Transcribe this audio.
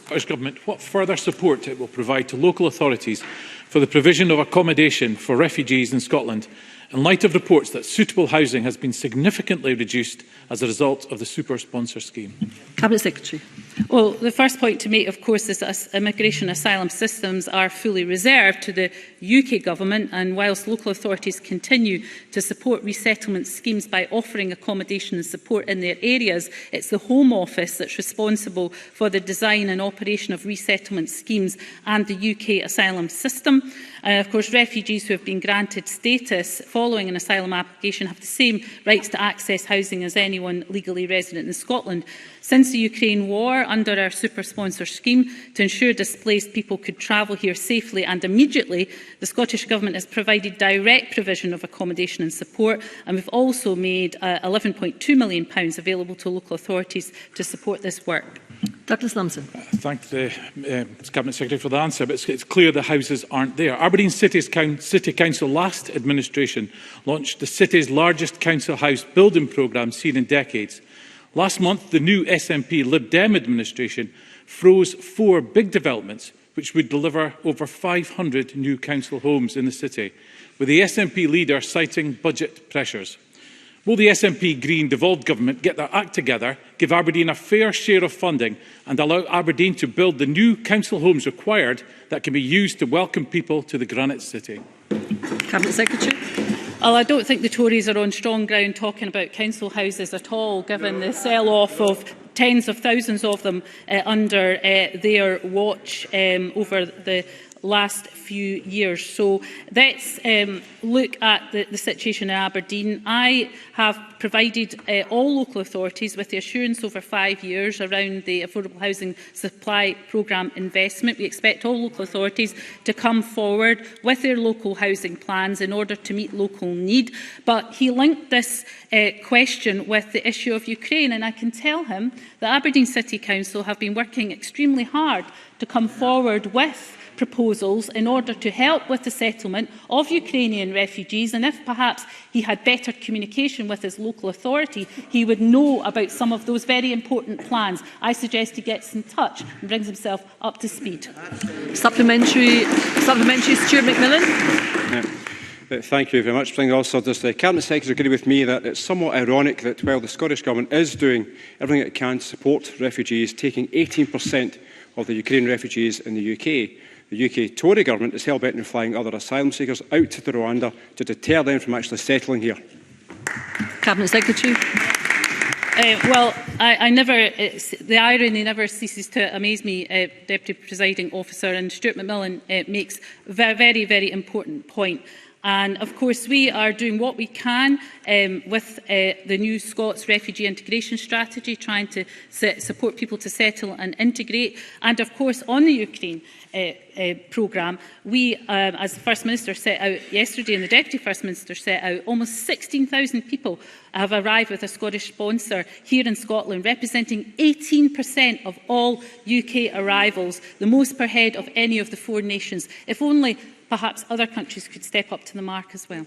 Scottish Government what further support it will provide to local authorities for the provision of accommodation for refugees in Scotland, in light of reports that suitable housing has been significantly reduced as a result of the super sponsor scheme. Cabinet Secretary. Well, the first point to make, of course, is that immigration asylum systems are fully reserved to the UK Government, and whilst local authorities continue to support resettlement schemes by offering accommodation and support in their areas, it's the Home Office that's responsible for the design and operation of resettlement schemes and the UK asylum system. Of course, refugees who have been granted status following an asylum application have the same rights to access housing as anyone legally resident in Scotland. Since the Ukraine war, under our super sponsor scheme, to ensure displaced people could travel here safely and immediately, the Scottish Government has provided direct provision of accommodation and support, and we've also made £11.2 million available to local authorities to support this work. Douglas Lumsden. Thank the Cabinet Secretary for the answer, but it's clear the houses aren't there. Aberdeen City Council last administration launched the city's largest council house building programme seen in decades. Last month, the new SNP Lib Dem administration froze 4 big developments which would deliver over 500 new council homes in the city, with the SNP leader citing budget pressures. Will the SNP Green devolved government get their act together, give Aberdeen a fair share of funding and allow Aberdeen to build the new council homes required that can be used to welcome people to the Granite City? Cabinet Secretary. Well, I don't think the Tories are on strong ground talking about council houses at all, given the sell-off of tens of thousands of them under their watch over the last few years. So let's look at the situation in Aberdeen. I have provided all local authorities with the assurance over 5 years around the Affordable Housing Supply Programme investment. We expect all local authorities to come forward with their local housing plans in order to meet local need. But he linked this question with the issue of Ukraine, and I can tell him that Aberdeen City Council have been working extremely hard to come forward with proposals in order to help with the settlement of Ukrainian refugees, and if perhaps he had better communication with his local authority, he would know about some of those very important plans. I suggest he gets in touch and brings himself up to speed. Supplementary, Stuart McMillan. Thank you very much. Also, does the Cabinet Secretary agree with me that it's somewhat ironic that while the Scottish Government is doing everything it can to support refugees, taking 18% of the Ukrainian refugees in the UK Tory Government is hell-bent on flying other asylum seekers out to Rwanda to deter them from actually settling here? Cabinet Secretary. Well, the irony never ceases to amaze me, Deputy Presiding Officer, and Stuart McMillan makes a very, very important point. And of course, we are doing what we can with the new Scots Refugee Integration Strategy, trying to support people to settle and integrate. And of course, on the Ukraine programme, we, as the First Minister set out yesterday and the Deputy First Minister set out, almost 16,000 people have arrived with a Scottish sponsor here in Scotland, representing 18% of all UK arrivals, the most per head of any of the 4 nations. If only perhaps other countries could step up to the mark as well.